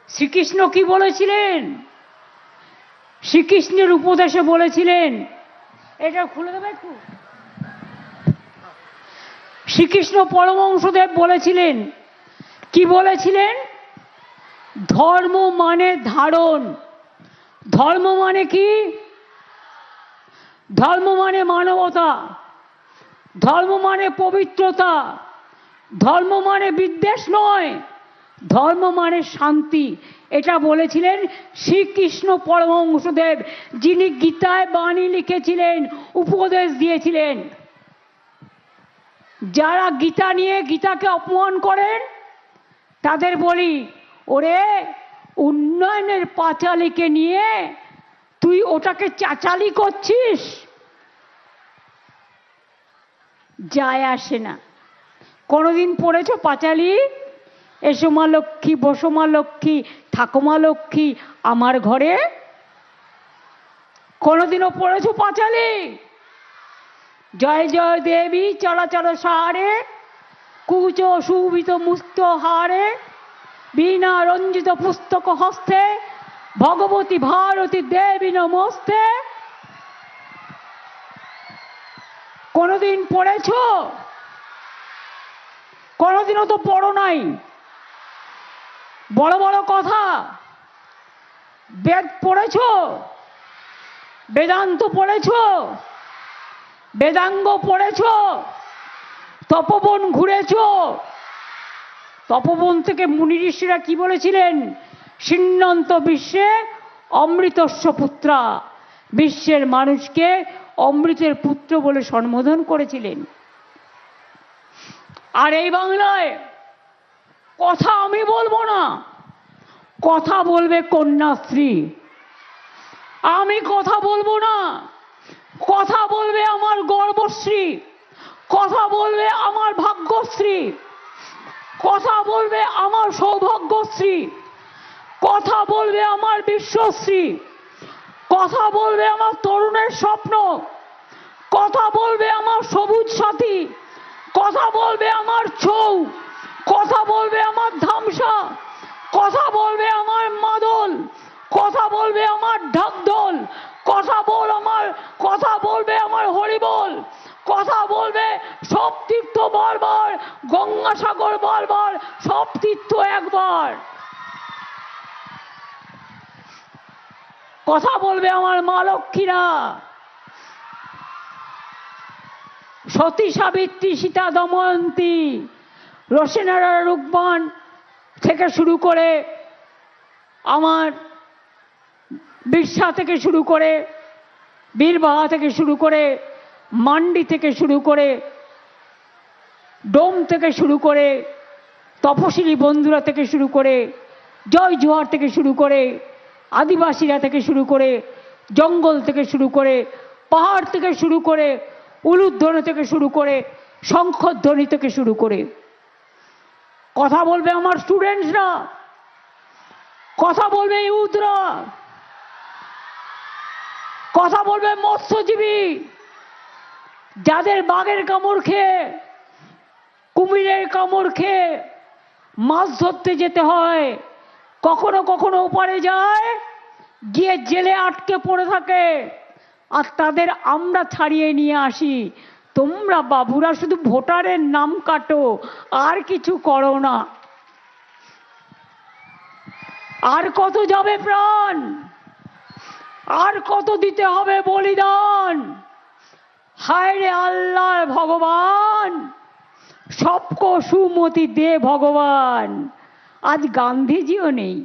শ্রীকৃষ্ণ কি বলেছিলেন? শ্রীকৃষ্ণের উপদেশে বলেছিলেন, এটা খুলে দেবে একটু। শ্রীকৃষ্ণ পরমহংসদেব বলেছিলেন, কি বলেছিলেন? ধর্ম মানে ধারণ। ধর্ম মানে কি? ধর্ম মানে মানবতা, ধর্ম মানে পবিত্রতা, ধর্ম মানে বিদ্বেষ নয়, ধর্ম মানে শান্তি। এটা বলেছিলেন শ্রীকৃষ্ণ পরমহংসদেব, যিনি গীতায় বাণী লিখেছিলেন, উপদেশ দিয়েছিলেন। যারা গীতা নিয়ে গীতাকে অপমান করেন তাদের বলি, ওরে উন্নয়নের পাঁচালীকে নিয়ে তুই ওটাকে চাচালি করছিস, যায় আসে না। কোনোদিন পড়েছ পাঁচালি? এসো মা লক্ষ্মী, বসো মা লক্ষ্মী, থাকো মা লক্ষ্মী আমার ঘরে? কোনোদিনও পড়েছ পাঁচালি? জয় জয় দেবী চলাচল সারে, কুচ সুবিত মুক্ত হারে, বীণা রঞ্জিত পুস্তক হস্তে, ভগবতী ভারতী দেবী নমস্তে। কোনোদিন পড়েছ? কোনোদিনও তো পড়ো নাই। বড় বড় কথা। বেদ পড়েছ? বেদান্ত পড়েছ? বেদাঙ্গ পড়েছ? তপবন ঘুরেছ? তপবন থেকে মুনি ঋষিরা কি বলেছিলেন? সিন্নন্ত বিশ্বে অমৃতস্য পুত্রা, বিশ্বের মানুষকে অমৃতের পুত্র বলে সম্বোধন করেছিলেন। আর এই বাংলায় কথা আমি বলবো না, কথা বলবে কন্যাশ্রী। আমি কথা বলবো না, কথা বলবে আমার গর্বশ্রী, কথা বলবে আমার ভাগ্যশ্রী, কথা বলবে আমার সৌভাগ্যশ্রী, কথা বলবে আমার বিশ্বশ্রী, কথা বলবে আমার তরুণের স্বপ্ন, কথা বলবে আমার সবুজ সাথী, কথা বলবে আমার ছৌ, কথা বলবে আমার ধামসা, কথা বলবে আমার মাদল, কথা বলবে আমার ঢাকঢোল, কথা বলবে আমার হরিবোল, কথা বলবে সব তীর্থ বারবার, গঙ্গাসাগর বারবার, সব তীর্থ একবার। কথা বলবে আমার মা লক্ষ্মীরা, সতী সাবিত্রী সীতা দময়ন্তী, রসেনারা রূপবান থেকে শুরু করে, আমার বিরসা থেকে শুরু করে, বীরবাহা থেকে শুরু করে, মান্ডি থেকে শুরু করে, ডোম থেকে শুরু করে, তপশিলি বন্ধুরা থেকে শুরু করে, জয় জোহার থেকে শুরু করে, আদিবাসীরা থেকে শুরু করে, জঙ্গল থেকে শুরু করে, পাহাড় থেকে শুরু করে, উলুধ্বনি থেকে শুরু করে, শঙ্খধ্বনি থেকে শুরু করে। কথা বলবে আমার স্টুডেন্টসরা, কথা বলবে ইউথরা, কথা বলবে মৎস্যজীবী, যাদের বাঘের কামড় খেয়ে, কুমিরের কামড় খেয়ে মাছ ধরতে যেতে হয়, কখনো কখনো ওপারে যায়, গিয়ে জেলে আটকে পড়ে থাকে, আর তাদের আমরা ছাড়িয়ে নিয়ে আসি। তোমরা বাবুরা শুধু ভোটারের নাম কাটো, আর কিছু করো না। আর কত যাবে প্রাণ, আর কত দিতে হবে বলিদান। হায় রে আল্লাহ ভগবান, সবকো সুমতি দে ভগবান। আজ গান্ধীজিও নেই।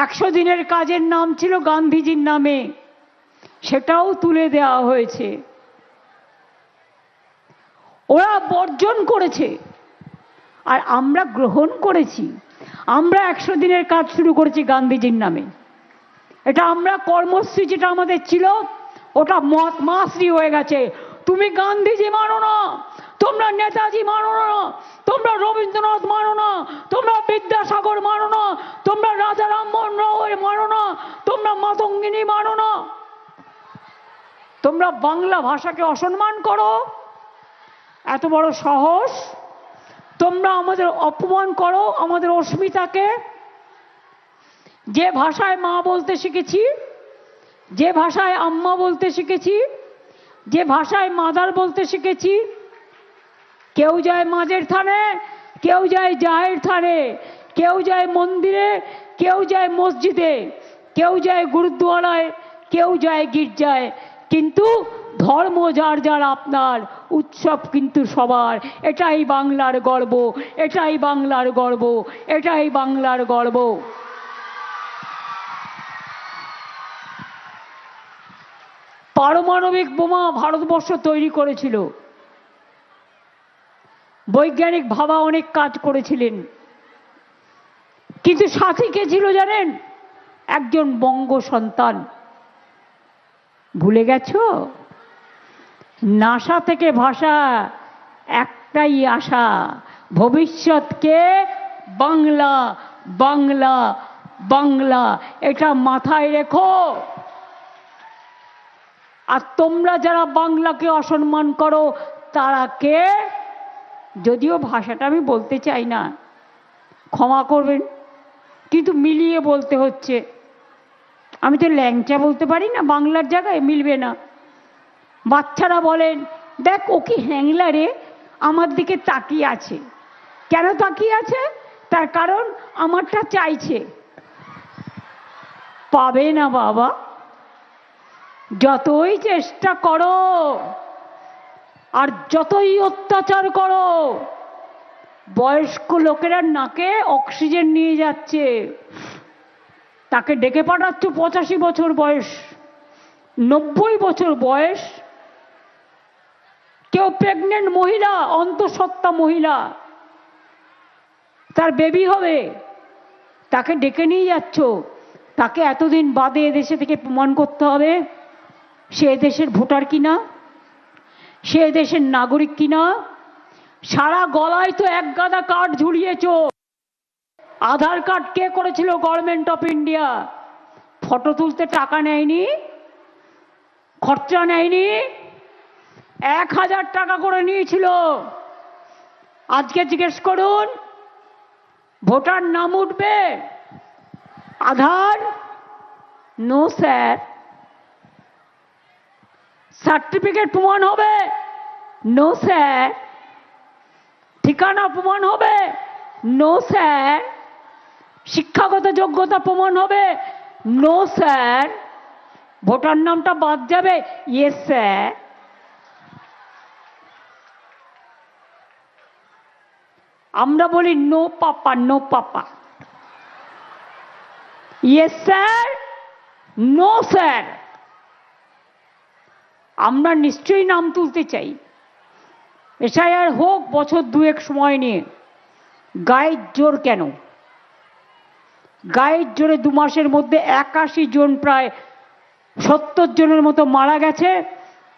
100 দিনের কাজের নাম ছিল গান্ধীজির নামে, সেটাও তুলে দেওয়া হয়েছে। ওরা বর্জন করেছে আর আমরা গ্রহণ করেছি। আমরা 100 দিনের কাজ শুরু করেছি গান্ধীজির নামে। এটা আমরা কর্মশ্রী যেটা আমাদের ছিল, ওটা মহাত্মাশ্রী হয়ে গেছে। তুমি গান্ধীজি মানো না, তোমরা নেতাজি মানো না, তোমরা রবীন্দ্রনাথ মানো না, তোমরা বিদ্যাসাগর মানো না, তোমরা রাজা রামমোহন রায় মানো না, তোমরা মাতঙ্গিনী মানো না, তোমরা বাংলা ভাষাকে অসম্মান করো। এত বড় সাহস! তোমরা আমাদের অপমান করো, আমাদের অস্মিতাকে। যে ভাষায় মা বলতে শিখেছি, যে ভাষায় আম্মা বলতে শিখেছি, যে ভাষায় মাদার বলতে শিখেছি, কেউ যায় মাঝের থানে, কেউ যায় জাহের থানে, কেউ যায় মন্দিরে, কেউ যায় মসজিদে, কেউ যায় গুরুদ্বারায়, কেউ যায় গির্জায়, কিন্তু ধর্ম যার যার আপনার, উৎসব কিন্তু সবার। এটাই বাংলার গর্ব, এটাই বাংলার গর্ব, এটাই বাংলার গর্ব। পারমাণবিক বোমা ভারতবর্ষ তৈরি করেছিল, বৈজ্ঞানিক ভাবা অনেক কাজ করেছিলেন, কিন্তু সাথী কে ছিল জানেন? একজন বঙ্গ সন্তান। ভুলে গেছো? নাসা থেকে ভাষা একটাই আশা, ভবিষ্যৎকে বাংলা, বাংলা, বাংলা। এটা মাথায় রেখো। আর তোমরা যারা বাংলাকে অসম্মান করো তারা কে? যদিও ভাষাটা আমি বলতে চাই না, ক্ষমা করবেন, কিন্তু মিলিয়ে বলতে হচ্ছে। আমি তো ল্যাংচা বলতে পারি না, বাংলার জায়গায় মিলবে না। বাচ্চারা বলেন, দেখ ও কি হ্যাংলা রে, আমার দিকে তাকিয়ে আছে। কেন তাকিয়ে আছে? তার কারণ আমারটা চাইছে। পাবে না বাবা, যতই চেষ্টা করো আর যতই অত্যাচার করো, বয়স্ক লোকেরা নাকে অক্সিজেন নিয়ে যাচ্ছে, তাকে ডেকে পাঠাচ্ছ 85 বছর বয়স, 90 বছর বয়স, কেউ প্রেগনেন্ট মহিলা, অন্তঃসত্ত্বা মহিলা, তার বেবি হবে, তাকে ডেকে নিয়ে যাচ্ছ। তাকে এতদিন বাদে এদেশে থেকে প্রমাণ করতে হবে সে এদেশের ভোটার কিনা, সে এদেশের নাগরিক কিনা। সারা গলায় তো এক গাদা কার্ড ঝুলিয়েছ। আধার কার্ড কে করেছিল? Government of India. ফটো তুলতে টাকা নেয়নি, খরচা নেয়নি, 1000 টাকা করে নিয়েছিল। আজকে জিজ্ঞেস করুন, ভোটার নাম উঠবে, আধার নো স্যার। সার্টিফিকেট প্রমাণ হবে, নো স্যার। ঠিকানা প্রমাণ হবে, নো স্যার। শিক্ষাগত যোগ্যতা প্রমাণ হবে, নো স্যার। ভোটার নামটা বাদ যাবে, ইয়েস স্যার। আমরা বলি no papa, no papa. Yes sir, no sir. আমরা নিশ্চয়ই নাম তুলতে চাই। এসআইআর হোক বছর 2 সময় নিয়ে। গায়ের জোর কেন? গায়ের জোরে 2 মাসের মধ্যে 81 জন, প্রায় 70 জনের মতো মারা গেছে।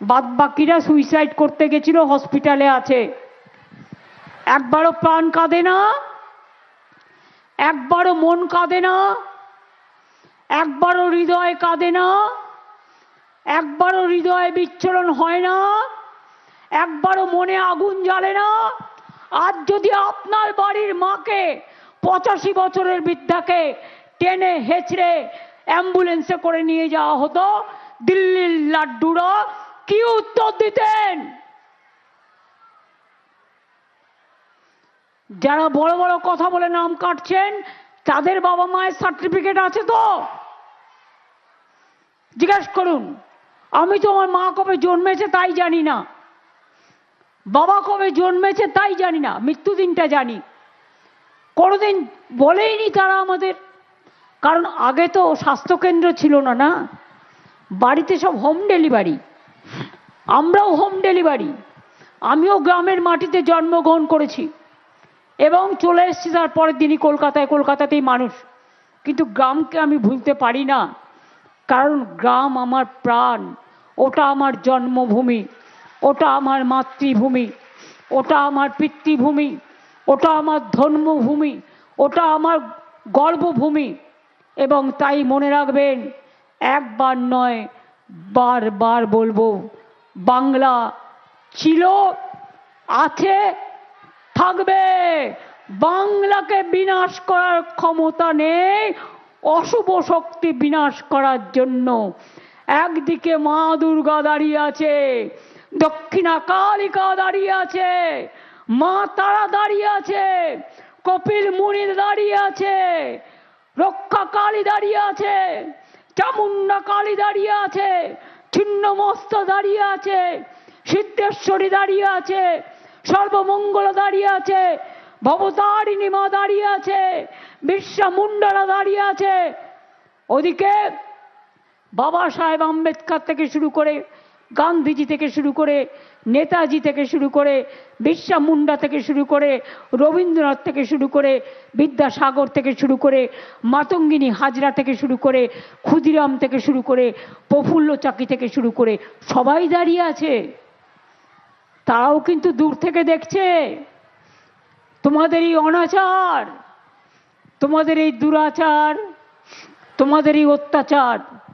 বাদ বাকিরা সুইসাইড করতে গেছিল, হসপিটালে আছে। একবারও প্রাণ কাঁদে না, একবারও মন কাঁদে না, একবারও হৃদয় কাঁদে না, একবারও হৃদয়ে বিচ্ছলন হয় না, একবারও মনে আগুন জ্বালে না। আজ যদি আপনার বাড়ির মাকে, 85 বছরের বৃদ্ধাকে টেনে হেঁচড়ে অ্যাম্বুলেন্সে করে নিয়ে যাওয়া হতো, দিল্লির লাড্ডুরা কি উত্তর দিতেন? যারা বড় বড় কথা বলে নাম কাটছেন, তাদের বাবা মায়ের সার্টিফিকেট আছে তো? জিজ্ঞাসা করুন। আমি তো আমার মা কবে জন্মেছে তাই জানি না, বাবা কবে জন্মেছে তাই জানি না, মৃত্যুদিনটা জানি। কোনোদিন বলেইনি তারা আমাদের। কারণ আগে তো স্বাস্থ্যকেন্দ্র ছিল না, না, বাড়িতে সব হোম ডেলিভারি। আমরাও হোম ডেলিভারি। আমিও গ্রামের মাটিতে জন্মগ্রহণ করেছি এবং চলে এসেছি তার পরের দিনই কলকাতায়। কলকাতাতেই মানুষ, কিন্তু গ্রামকে আমি ভুলতে পারি না। কারণ গ্রাম আমার প্রাণ, ওটা আমার জন্মভূমি, ওটা আমার মাতৃভূমি, ওটা আমার পিতৃভূমি, ওটা আমার ধর্মভূমি, ওটা আমার গর্বভূমি। এবং তাই মনে রাখবেন, একবার নয় বারবার বলবো, বাংলা ছিল, আছে, থাকবে। বাংলাকে বিনাশ করার ক্ষমতা নেই অশুভ শক্তি বিনাশ করার জন্য। একদিকে মা দুর্গা দাঁড়িয়ে আছে, দক্ষিণা কালিকা দাঁড়িয়ে আছে, মা তারা দাঁড়িয়ে আছে, কপিল মুনির দাঁড়িয়ে আছে, রক্ষা কালী দাঁড়িয়ে আছে, চামুন্ডা কালী দাঁড়িয়ে আছে, ছিন্নমস্ত দাঁড়িয়ে আছে, সিদ্ধেশ্বরী দাঁড়িয়ে আছে, সর্বমঙ্গল দাঁড়িয়ে আছে, ভবতারিণী মা দাঁড়িয়ে আছে, বিশ্বা মুন্ডারা দাঁড়িয়ে আছে। ওদিকে বাবা সাহেব আম্বেদকর থেকে শুরু করে, গান্ধীজি থেকে শুরু করে, নেতাজি থেকে শুরু করে, বিশ্বা মুন্ডা থেকে শুরু করে, রবীন্দ্রনাথ থেকে শুরু করে, বিদ্যাসাগর থেকে শুরু করে, মাতঙ্গিনী হাজরা থেকে শুরু করে, ক্ষুদিরাম থেকে শুরু করে, প্রফুল্ল চাকি থেকে শুরু করে সবাই দাঁড়িয়ে আছে। তারাও কিন্তু দূর থেকে দেখছে তোমাদের এই অনাচার, তোমাদের এই দুরাচার, তোমাদের এই অত্যাচার।